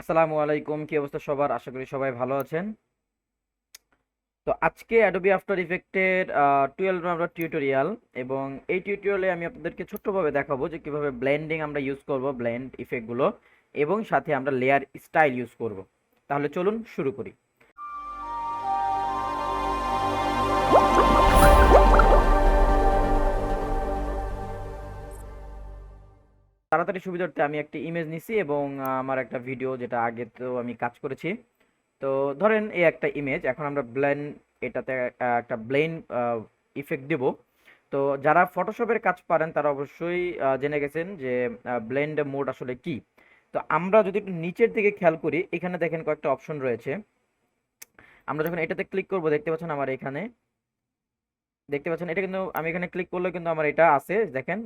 আসসালামু আলাইকুম, কি অবস্থা সবার? আশা করি সবাই ভালো আছেন। তো আজকে অ্যাডোবি আফটার ইফেক্টের 12 নম্বর টিউটোরিয়াল, এবং এই টিউটোরিয়ালে আমি আপনাদেরকে ছোট্টভাবে দেখাবো যে কিভাবে ব্লেন্ডিং আমরা ইউজ করব, ব্লেন্ড ইফেক্টগুলো, এবং সাথে আমরা লেয়ার স্টাইল ইউজ করব। তাহলে চলুন শুরু করি। তাড়াতাড়ি সুবিধার্থে আমি একটা ইমেজ নিছি এবং আমার একটা ভিডিও যেটা আগে তো আমি কাজ করেছি। তো ধরেন এই একটা ইমেজ, এখন আমরা এটাতে একটা ব্লেন্ড ইফেক্ট দেব। তো যারা ফটোশপের কাজ পারেন তারা অবশ্যই জেনে গেছেন যে ব্লেন্ড মোড আসলে কি। তো আমরা যদি একটু নিচের দিকে খেয়াল করি, এখানে দেখেন কয়েকটা অপশন রয়েছে। আমরা যখন এটাতে ক্লিক করব, দেখতে পাচ্ছেন আমার এখানে, দেখতে পাচ্ছেন এটা কিন্তু আমি এখানে ক্লিক করলে কিন্তু আমার এটা আছে, দেখেন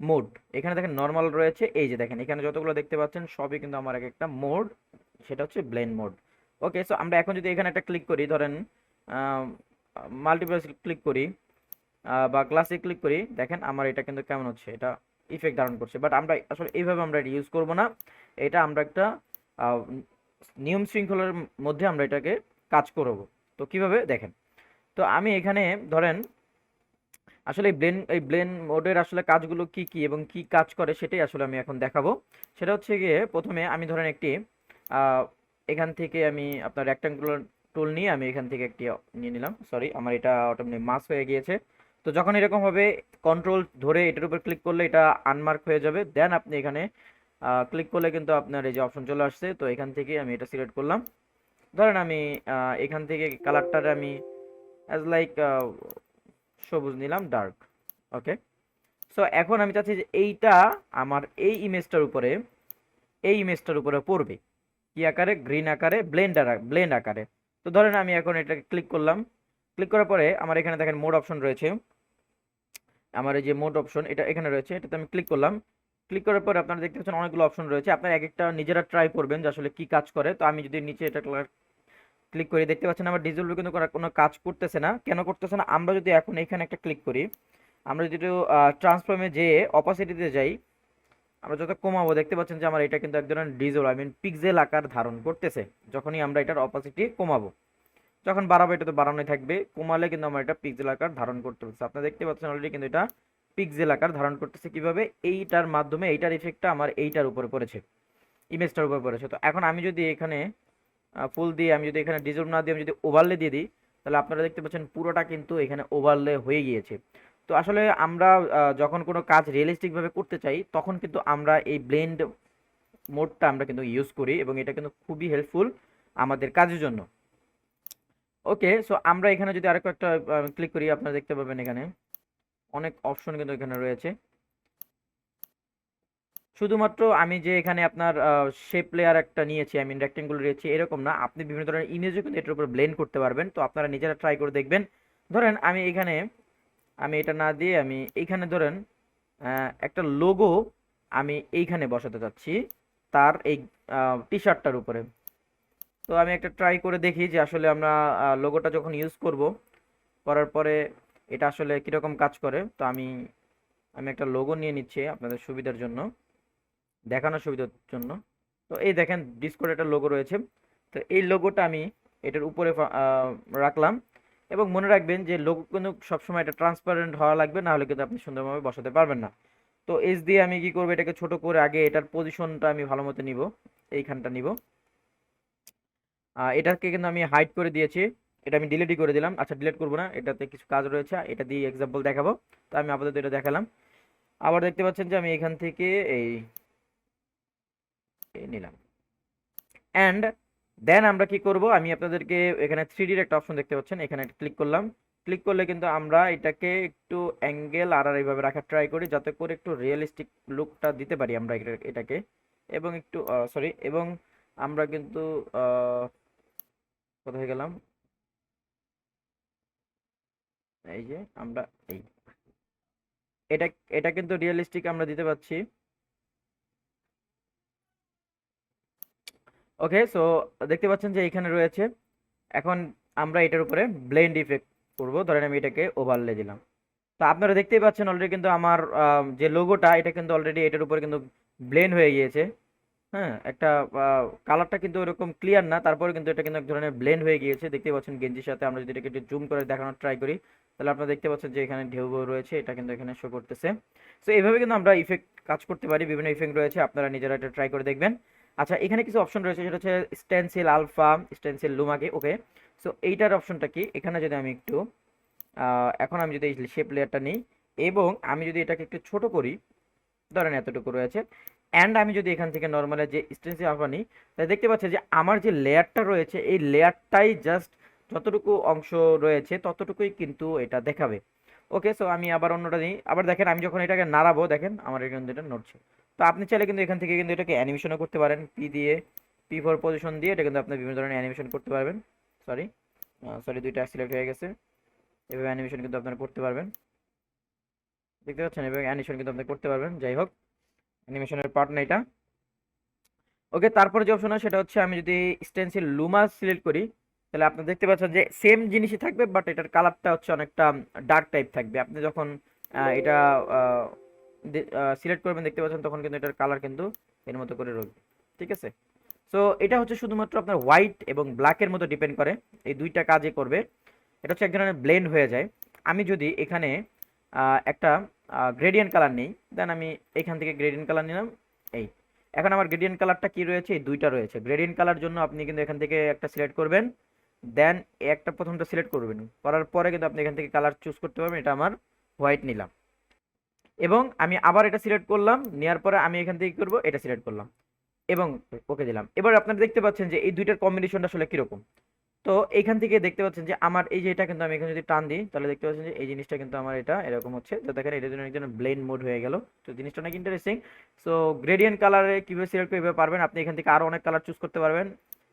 মোড। এখানে দেখেন নর্মাল রয়েছে, এই যে দেখেন এখানে যতগুলো দেখতে পাচ্ছেন সবই কিন্তু আমার এক একটা মোড, সেটা হচ্ছে ব্লেন্ড মোড। ওকে, সো আমরা এখন যদি এখানে একটা ক্লিক করি, ধরেন মাল্টিপ্লাস ক্লিক করি বা ক্লাসে ক্লিক করি, দেখেন আমার এটা কিন্তু কেমন হচ্ছে, এটা ইফেক্ট ধারণ করছে। বাট আমরা আসলে এইভাবে আমরা এটা ইউজ করব না। এটা আমরা একটা আহ, নিয়ম শৃঙ্খলার মধ্যে আমরা এটাকে কাজ করব। তো কিভাবে দেখেন, তো আমি এখানে ধরেন আসলে এই ব্লেন মোডের আসলে কাজগুলো কি কি এবং কি কাজ করে সেটাই আসলে আমি এখন দেখাবো। সেটা হচ্ছে গিয়ে প্রথমে আমি ধরেন একটি আহ, এখান থেকে আমি আপনার রেক্টাঙ্গুলার টুল নিয়ে আমি এখান থেকে একটি নিয়ে নিলাম। সরি, আমার এটা অটোমেটিক মাস হয়ে গিয়েছে। তো যখন এরকম হবে, কন্ট্রোল ধরে এটার উপর ক্লিক করলে এটা আনমার্ক হয়ে যাবে। দেন আপনি এখানে ক্লিক করলে কিন্তু আপনার এই যে অপশন চলে আসছে। তো এখান থেকে আমি এটা সিলেক্ট করলাম। ধরেন আমি এখান থেকে কালারটারে আমি অ্যাজ লাইক সবুজ নিলাম, ডার্ক। ওকে, সো এখন আমি চাচ্ছি যে এইটা আমার এই ইমেজটার উপরে পড়বে কি আকারে, গ্রিন আকারে, ব্লেন্ড আকারে। তো ধরেন আমি এখন এটা ক্লিক করলাম। ক্লিক করার পরে আমার এখানে দেখেন মোড অপশন রয়েছে। আমার এই যে মোড অপশন এটা এখানে রয়েছে, এটাতে আমি ক্লিক করলাম। ক্লিক করার পরে আপনারা দেখতে পাচ্ছেন অনেকগুলো অপশন রয়েছে। আপনারা এক একটা নিজেরা ট্রাই করবেন যে আসলে কি কাজ করে। তো আমি যদি নিচে এটা ক্লিক করি, দেখতে পাচ্ছেন আমার ডিজেল কিন্তু কোনো কাজ করতেছে না। কেন করতেছে না? আমরা যদি এখন এখানে একটা ক্লিক করি, আমরা যদি ট্রান্সফর্মে যেয়ে অপাসিটিতে যাই, আমরা যত কমাবো দেখতে পাচ্ছেন যে আমার এটা কিন্তু এক ধরনের ডিজেল, আই মিন পিক্সেল আকার ধারণ করতেছে। যখনই আমরা এটার অপাসিটি কমাবো, যখন বাড়াবো এটা তো বাড়ানোই থাকবে, কমালে কিন্তু আমার এটা পিক্সেল আকার ধারণ করতে হচ্ছে। আপনারা দেখতে পাচ্ছেন অলরেডি কিন্তু এটা পিক্সেল আকার ধারণ করতেছে। কিভাবে? এইটার মাধ্যমে, এইটার ইফেক্টটা আমার এইটার উপরে পড়েছে, ইমেজটার উপরে পড়েছে। তো এখন আমি যদি এখানে ফুল দিয়ে, আমি যদি এখানে ডিজলভ না দিয়ে আমি যদি ওভারলে দিয়ে দিই, তাহলে আপনারা দেখতে পাচ্ছেন পুরোটা কিন্তু এখানে ওভারলে হয়ে গিয়েছে। তো আসলে আমরা যখন কোনো কাজ রিয়েলিস্টিক ভাবে করতে চাই, তখন কিন্তু আমরা এই ব্লেন্ড মোডটা আমরা কিন্তু ইউজ করি, এবং এটা কিন্তু খুবই হেল্পফুল আমাদের কাজের জন্য। ওকে, সো আমরা এখানে যদি আরেকটা একটা ক্লিক করি, আপনারা দেখতে পাবেন এখানে অনেক অপশন কিন্তু এখানে রয়েছে। শুধুমাত্র আমি যে এখানে আপনার শেপ লেয়ার একটা নিয়েছি, আই মিন রেক্টেঙ্গুলার নিয়েছি, এরকম না, আপনি বিভিন্ন ধরনের ইমেজও কিন্তু এটার উপর ব্লেন্ড করতে পারবেন। তো আপনারা নিজেরা ট্রাই করে দেখবেন। ধরেন আমি এখানে, আমি এটা না দিয়ে আমি এইখানে ধরেন একটা লোগো আমি এইখানে বসাতে চাচ্ছি, তার এই টি শার্টটার উপরে। তো আমি একটা ট্রাই করে দেখি যে আসলে আমরা লোগোটা যখন ইউজ করব, করার পরে এটা আসলে কীরকম কাজ করে। তো আমি আমি একটা লোগো নিয়ে নিচ্ছি আপনাদের সুবিধার জন্য, দেখানোর সুবিধার জন্য। তো এই দেখেন ডিসকর্ড একটা লোগো রয়েছে। তো এই লোগোটা আমি এটার উপরে রাখলাম। এবং মনে রাখবেন যে লোগো কিন্তু সবসময় এটা ট্রান্সপারেন্ট হওয়া লাগবে, না হলে কিন্তু আপনি সুন্দরভাবে বসাতে পারবেন না। তো এস দিয়ে আমি কি করবো, এটাকে ছোট করে আগে এটার পজিশনটা আমি ভালো মতো নিব, এইখানটা নিব। এটাকে কিন্তু আমি হাইড করে দিয়েছি, এটা আমি ডিলিটই করে দিলাম। আচ্ছা, ডিলিট করবো না, এটাতে কিছু কাজ রয়েছে, এটা দিয়ে এক্সাম্পল দেখাবো। তো আমি আপাতত এটা দেখালাম। আবার দেখতে পাচ্ছেন যে আমি এখান থেকে এই নিলাম। অ্যান্ড দেন আমরা কি করব, আমি আপনাদেরকে এখানে 3D একটা অপশন দেখতে পাচ্ছেন, এখানে ক্লিক করলাম। ক্লিক করলে কিন্তু আমরা এটাকে একটু অ্যাঙ্গেল আর এইভাবে রাখার ট্রাই করি, যাতে করে একটু রিয়েলিস্টিক লুকটা দিতে পারি আমরা এটাকে। এবং একটু সরি, এবং আমরা কিন্তু কোথায় গেলাম, এই যে আমরা এই এটা এটা কিন্তু রিয়েলিস্টিক আমরা দিতে পাচ্ছি। ওকে, সো দেখতে পাচ্ছেন যে এখানে রয়েছে। এখন আমরা এটার উপরে ব্লেন্ড ইফেক্ট করব। ধরেন আমি এটাকে ওভারলে দিলাম। তো আপনারা দেখতেই পাচ্ছেন অলরেডি কিন্তু আমার যে লোগোটা, এটা কিন্তু অলরেডি এটার উপরে কিন্তু ব্লেন্ড হয়ে গিয়েছে। হ্যাঁ, একটা কালারটা কিন্তু ওরকম ক্লিয়ার না, তারপরে কিন্তু এটা কিন্তু এক ধরনের ব্লেন্ড হয়ে গিয়েছে, দেখতে পাচ্ছেন গেঞ্জির সাথে। আমরা যদি এটাকে একটু জুম করে দেখানোর ট্রাই করি, তাহলে আপনারা দেখতে পাচ্ছেন যে এখানে ঢেউ রয়েছে, এটা কিন্তু এখানে শো করতেছে। সো এইভাবে কিন্তু আমরা ইফেক্ট কাজ করতে পারি, বিভিন্ন ইফেক্ট রয়েছে, আপনারা নিজেরা এটা ট্রাই করে দেখবেন। আচ্ছা, এখানে কিছু অপশন রয়েছে, সেটা হচ্ছে স্টেনসিল আলফা, স্টেনসিল লুমাকে, ওকে। সো এইটার অপশনটা কি, এখানে যদি আমি একটু এখন আমি যদি এই শেপ লেয়ারটা নিই এবং আমি যদি এটাকে একটু ছোট করি, ধরেন এতটুকু রয়েছে, অ্যান্ড আমি যদি এখান থেকে নর্মালি যে স্টেন্সিল আলফা নিই, তাই দেখতে পাচ্ছি যে আমার যে লেয়ারটা রয়েছে এই লেয়ারটাই জাস্ট যতটুকু অংশ রয়েছে ততটুকুই কিন্তু এটা দেখাবে। ওকে, সো আমি আবার অন্যটা নিই, আবার দেখেন আমি যখন এটাকে নাড়াবো, দেখেন আমার এখানে কিন্তু এটা নড়ছে। তো আপনি চাইলে কিন্তু এখান থেকে কিন্তু এটাকে অ্যানিমেশনও করতে পারেন, P4 পজিশন দিয়ে এটা কিন্তু আপনি বিভিন্ন ধরনের অ্যানিমেশন করতে পারবেন। সরি সরি, দুইটা সিলেক্ট হয়ে গেছে। এভাবে অ্যানিমেশন কিন্তু আপনারা করতে পারবেন, দেখতে পাচ্ছেন, এভাবে অ্যানিমেশন কিন্তু আপনি করতে পারবেন। যাই হোক, অ্যানিমেশনের পার্ট না এটা। ওকে, তারপরে যে অপশন আছে সেটা হচ্ছে আমি যদি স্টেনসিল লুমা সিলেক্ট করি, তাহলে আপনি দেখতে পাচ্ছেন যে সেম জিনিসই থাকবে, বাট এটার কালারটা হচ্ছে অনেকটা ডার্ক টাইপ থাকবে। আপনি যখন এটা সিলেক্ট করবেন, দেখতে পাচ্ছেন তখন কিন্তু এটার কালার কিন্তু এর মতো করে রয়েছে, ঠিক আছে। সো এটা হচ্ছে শুধুমাত্র আপনার হোয়াইট এবং ব্ল্যাকের মতো ডিপেন্ড করে, এই দুইটা কাজে করবে। এটা হচ্ছে এক ধরনের ব্লেন্ড হয়ে যায়। আমি যদি এখানে একটা গ্রেডিয়েন্ট কালার নেই, দেন আমি এখান থেকে গ্রেডিয়েন্ট কালার নিলাম, এই এখন আমার গ্রেডিয়েন্ট কালারটা কি রয়েছে, এই দুইটা রয়েছে। গ্রেডিয়েন্ট কালার জন্য আপনি কিন্তু এখান থেকে একটা সিলেক্ট করবেন, দেন একটা প্রথমটা সিলেক্ট করবেন, করার পরে কিন্তু আপনি এখান থেকে কালার চুজ করতে পারবেন। এটা আমার হোয়াইট নিলাম এবং আমি আবার এটা সিলেক্ট করলাম, নেওয়ার পরে আমি এখান থেকে করব, এটা সিলেক্ট করলাম এবং ওকে দিলাম। এবার আপনারা দেখতে পাচ্ছেন যে এই দুইটার কম্বিনেশনটা আসলে কিরকম। তো এইখান থেকে দেখতে পাচ্ছেন যে আমার এই যে এটা কিন্তু আমি এখানে যদি টান দিই, তাহলে দেখতে পাচ্ছেন যে এই জিনিসটা কিন্তু আমার এটা এরকম হচ্ছে। তো দেখেন এটার জন্য একজন ব্লেন্ড মোড হয়ে গেল। তো জিনিসটা অনেক ইন্টারেস্টিং। সো গ্রেডিয়েন্ট কালারে কীভাবে সিলেক্ট করবে পারবেন, আপনি এখান থেকে আরও অনেক কালার চুজ করতে পারবেন।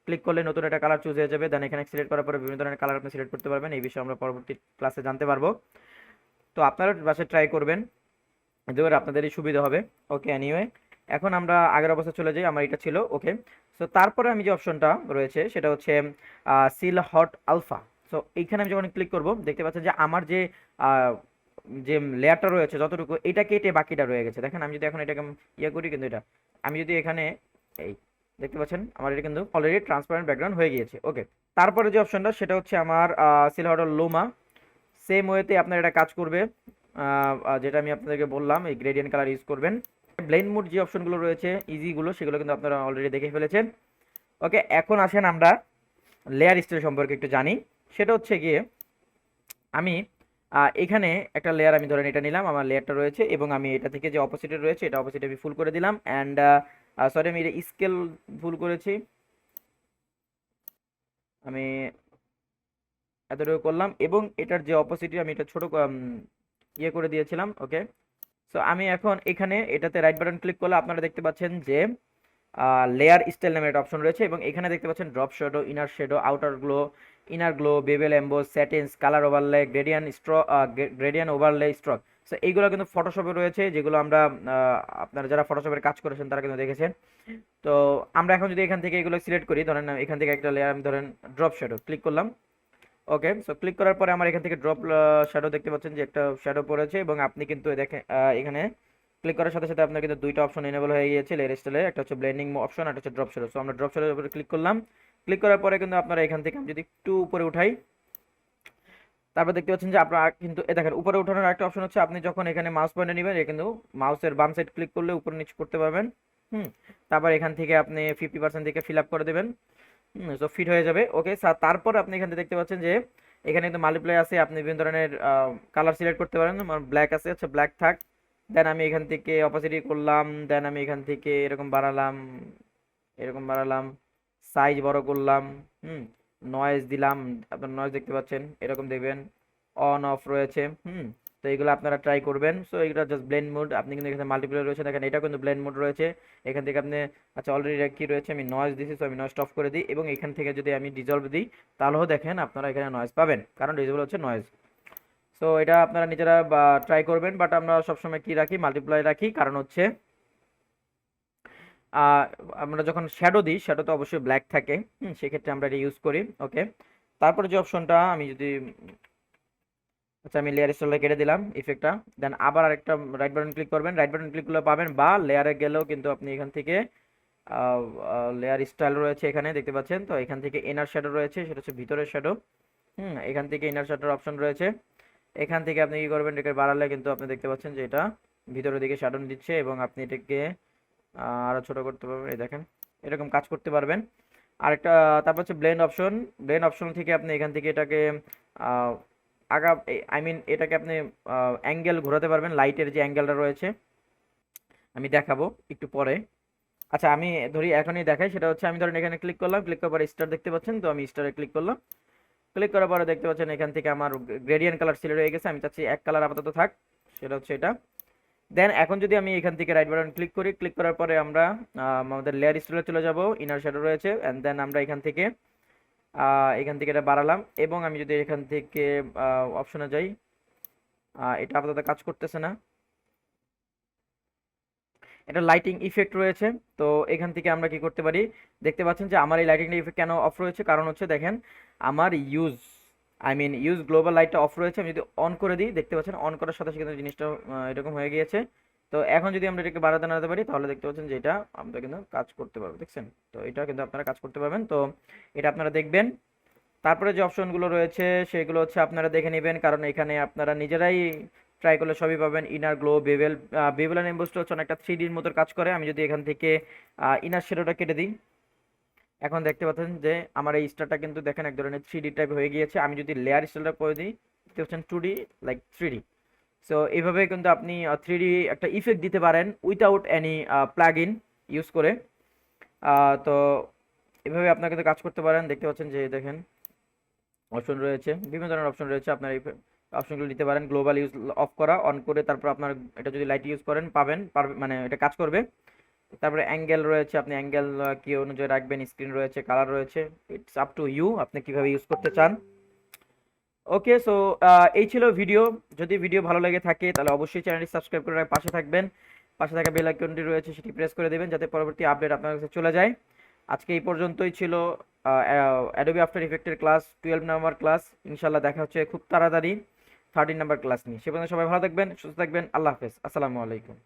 ক্লিক করলে নতুন একটা কালার চুজ হয়ে যাবে, দেন এখানে সিলেক্ট করার পরে বিভিন্ন ধরনের কালার আপনি সিলেক্ট করতে পারবেন। এই বিষয়ে আমরা পরবর্তী ক্লাসে জানতে পারবো। তো আপনারা বাসায় ট্রাই করবেন, এতে করে আপনাদেরই সুবিধা হবে। ওকে, এনিওয়ে, এখন আমরা আগের অবস্থা চলে যাই। আমার এটা ছিল, ওকে। সো তারপরে আমি যে অপশনটা রয়েছে সেটা হচ্ছে সিল হট আলফা। সো এইখানে আমি যখন ক্লিক করব, দেখতে পাচ্ছেন যে আমার যে যে লেয়ারটা রয়েছে যতটুকু, এটা কেটে বাকিটা রয়ে গেছে। দেখেন আমি যদি এখন এটাকে ইয়ে করি, কিন্তু এটা আমি যদি এখানে এই দেখতে পাচ্ছেন আমার এটা কিন্তু অলরেডি ট্রান্সপারেন্ট ব্যাকগ্রাউন্ড হয়ে গিয়েছে। ওকে, তারপরে যে অপশনটা সেটা হচ্ছে আমার সিল হট লোমা। সেম ওয়েতে আপনার এটা কাজ করবে, যেটা আমি আপনাদেরকে বললাম, এই গ্রেডিয়েন্ট কালার ইউজ করবেন। ব্লেন্ড মোড যে অপশনগুলো রয়েছে ইজিগুলো, সেগুলো কিন্তু আপনারা অলরেডি দেখে ফেলেছেন। ওকে, এখন আসেন আমরা লেয়ার স্টাইল সম্পর্কে একটু জানি। সেটা হচ্ছে গিয়ে আমি এখানে একটা লেয়ার আমি ধরেন এটা নিলাম, আমার লেয়ারটা রয়েছে এবং আমি এটা থেকে যে অপোজিটে রয়েছে এটা অপোজিটে আমি ফুল করে দিলাম। অ্যান্ড সরি, আমি এটা স্কেল ভুল করেছি, আমি এতটুকু করলাম এবং এটার যে অপোজিটে আমি এটা ছোট ইয়ে করে দিয়েছিলাম। ওকে, সো আমি এখন এখানে এটাতে রাইট বাটন ক্লিক করলে আপনারা দেখতে পাচ্ছেন যে লেয়ার স্টাইল নামে একটা অপশন রয়েছে এবং এখানে দেখতে পাচ্ছেন drop shadow, inner shadow, outer glow, inner glow, bevel emboss, settings, colour overlay, gradient overlay, stroke. So এইগুলো কিন্তু ফটোশপে রয়েছে, যেগুলো আমরা আপনারা যারা ফটোশপের কাজ করেছেন তারা কিন্তু দেখেছেন। তো আমরা এখন যদি এখান থেকে এগুলো সিলেক্ট করি, ধরেন এখান থেকে একটা লেয়ার আমি ধরেন ড্রপ শ্যাডো ক্লিক করলাম। ওকে, সো ক্লিক করার পরে আমার এখান থেকে ড্রপ শ্যাডো দেখতে পাচ্ছেন যে একটা শ্যাডো পড়েছে এবং আপনি কিন্তু দেখেন এখানে ক্লিক করার সাথে সাথে আপনার কিন্তু দুইটা অপশন এনেবল হয়ে গিয়েছে লেয়ার স্টাইলে, একটা হচ্ছে ব্লেন্ডিং অপশন, একটা হচ্ছে ড্রপ শ্যাডো। সো আমরা ড্রপ শ্যাডোর উপরে ক্লিক করলাম। ক্লিক করার পরে কিন্তু আপনারা এখান থেকে আমি যদি একটু উপরে উঠাই, তারপর দেখতে পাচ্ছেন যে আপনারা কিন্তু দেখেন উপরে উঠানোর একটা অপশন হচ্ছে, আপনি যখন এখানে মাউস পয়েন্টে নেবেন কিন্তু মাউসের বাম সাইড ক্লিক করলে উপরে নিচে করতে পারবেন। তারপর এখান থেকে আপনি 50% থেকে ফিল আপ করে দেবেন, সো ফিট হয়ে যাবে। ওকে, তারপর আপনি এখানে দেখতে পাচ্ছেন যে এখানে কিন্তু মাল্টিপ্লাই আছে, আপনি বিভিন্ন ধরনের কালার সিলেক্ট করতে পারেন। ব্ল্যাক আছে, আচ্ছা ব্ল্যাক থাক। দেন আমি এখান থেকে অপোজিটি করলাম, দেন আমি এখান থেকে এরকম বাড়ালাম, এরকম বাড়ালাম, সাইজ বড় করলাম, নয়েজ দিলাম। আপনার নয়েজ দেখতে পাচ্ছেন এরকম দেখবেন অন অফ রয়েছে। তো এইগুলো আপনারা ট্রাই করবেন। সো এইগুলো জাস্ট ব্লেন্ড মোড, আপনি কিন্তু এখানে মাল্টিপ্লাই রয়েছে, দেখেন এটা কিন্তু ব্লেন্ড মোড রয়েছে। এখান থেকে আপনি আচ্ছা অলরেডি কি রয়েছে, আমি নয়েজ দিছি, সো আমি নয়েজ অফ করে দিই এবং এখান থেকে যদি আমি ডিজলভ দিই তাহলেও দেখেন আপনারা এখানে নয়েজ পাবেন, কারণ ডিজলভ হচ্ছে নয়েজ। সো এটা আপনারা নিজেরা ট্রাই করবেন, বাট আমরা সবসময় কি রাখি, মাল্টিপ্লাই রাখি, কারণ হচ্ছে আমরা যখন শ্যাডো দিই শ্যাডো তো অবশ্যই ব্ল্যাক থাকে, সেক্ষেত্রে আমরা এটা ইউজ করি। ওকে, তারপরে যে অপশনটা আমি যদি আচ্ছা আমি লেয়ার স্টাইলটা কেটে দিলাম ইফেক্টটা, দেন আবার আরেকটা রাইট বাটন ক্লিক করবেন, রাইট বাটন ক্লিক করলে পাবেন, বা লেয়ারে গেলেও কিন্তু আপনি এখান থেকে লেয়ার স্টাইল রয়েছে এখানে দেখতে পাচ্ছেন। তো এখান থেকে ইনার শ্যাডো রয়েছে, সেটা হচ্ছে ভিতরের শ্যাডো। এখান থেকে ইনার শ্যাডোর অপশন রয়েছে। এখান থেকে আপনি কি করবেন, এটাকে বাড়ালে কিন্তু আপনি দেখতে পাচ্ছেন যে এটা ভিতরের দিকে শ্যাডো দিচ্ছে, এবং আপনি এটাকে আরো ছোট করতে পারবেন। এই দেখেন, এরকম কাজ করতে পারবেন। আরেকটা, তারপর হচ্ছে ব্লেন্ড অপশন। ব্লেন্ড অপশন থেকে আপনি এখান থেকে এটাকে আহ, আগা আই মিন এটাকে আপনি অ্যাঙ্গেল ঘোরাতে পারবেন, লাইটের যে অ্যাঙ্গেলটা রয়েছে আমি দেখাবো একটু পরে। আচ্ছা, আমি ধরি এখনই দেখাই। সেটা হচ্ছে আমি ধরেন এখানে ক্লিক করলাম, ক্লিক করার পরে স্টার দেখতে পাচ্ছেন, তো আমি স্টারে ক্লিক করলাম। ক্লিক করার পরে দেখতে পাচ্ছেন এখান থেকে আমার গ্রেডিয়েন্ট কালার সিলেক্ট হয়ে গেছে। আমি চাচ্ছি এক কালার আপাতত থাক, সেটা হচ্ছে এটা। দেন এখন যদি আমি এখান থেকে রাইট বাটন ক্লিক করি, ক্লিক করার পরে আমরা আমাদের লেয়ার স্টাইলে চলে যাব, ইনার শ্যাডো রয়েছে, এন্ড দেন আমরা এখান থেকে এটা বাড়ালাম, এবং আমি যদি এখান থেকে অপশনে যাই, এটা আপাতত কাজ করতেছে না। এটা লাইটিং ইফেক্ট রয়েছে। তো এখান থেকে আমরা কি করতে পারি, দেখতে পাচ্ছেন যে আমার এই লাইটিং ইফেক্ট কেন অফ রয়েছে, কারণ হচ্ছে দেখেন আমার ইউজ গ্লোবাল লাইটটা অফ রয়েছে। আমি যদি অন করে দিই, দেখতে পাচ্ছেন অন করার সাথে সাথে কিন্তু জিনিসটা এরকম হয়ে গিয়েছে। তো এখন যদি আমরা এটাকে বাড়াতে নাড়াতে পারি, তাহলে দেখতে পাচ্ছেন যে এটা আমরা কিন্তু কাজ করতে পারবো, দেখছেন? তো এটা কিন্তু আপনারা কাজ করতে পারবেন। তো এটা আপনারা দেখবেন। তারপরে যে অপশনগুলো রয়েছে সেগুলো হচ্ছে আপনারা দেখে নেবেন, কারণ এখানে আপনারা নিজেরাই ট্রাই করলে সবই পাবেন। ইনার গ্লো, বেভেল এন্ড এমবোসটা হচ্ছে অনেকটা 3Dর মতো কাজ করে। আমি যদি এখান থেকে ইনার শ্যাডোটা কেটে দিই, এখন দেখতে পাচ্ছেন যে আমার এই স্টারটা কিন্তু দেখেন এক ধরনের 3D টাইপ হয়ে গিয়েছে। আমি যদি লেয়ার স্টাইলটা করে দিই, দেখতে পাচ্ছেন 2D লাইক 3D। সো এইভাবে কিন্তু আপনি 3D একটা ইফেক্ট দিতে পারেন without any plug in use করে। তো এভাবে আপনারা কিন্তু কাজ করতে পারেন। দেখতে পাচ্ছেন যে দেখেন অপশন রয়েছে, বিভিন্ন ধরনের অপশন রয়েছে, আপনার এই অপশনগুলো নিতে পারেন। গ্লোবাল ইউজ অফ করা, অন করে তারপর আপনার এটা যদি লাইট ইউজ করেন পারবে মানে এটা কাজ করবে। তারপরে অ্যাঙ্গেল রয়েছে, আপনি অ্যাঙ্গেল কি অনুযায়ী রাখবেন, স্ক্রিন রয়েছে, কালার রয়েছে, ইটস আপ টু ইউ আপনি কিভাবে ইউজ করতে চান। ওকে, সো এই ছিল ভিডিও। যদি ভিডিও ভালো লেগে থাকে তাহলে অবশ্যই চ্যানেলটি সাবস্ক্রাইব করে পাশে থাকবেন। পাশে থাকা বেল আইকনটি রয়েছে, সেটি প্রেস করে দেবেন যাতে পরবর্তী আপডেট আপনার কাছে চলে যায়। আজকে এই পর্যন্তই ছিল অ্যাডোবি আফটার ইফেক্টের ক্লাস 12 নাম্বার ক্লাস। ইনশাল্লাহ দেখা হচ্ছে খুব তাড়াতাড়ি 13 নাম্বার ক্লাস নিয়ে। সে পর্যন্ত সবাই ভালো থাকবেন, সুস্থ থাকবেন। আল্লাহ হাফেজ, আসসালামু আলাইকুম।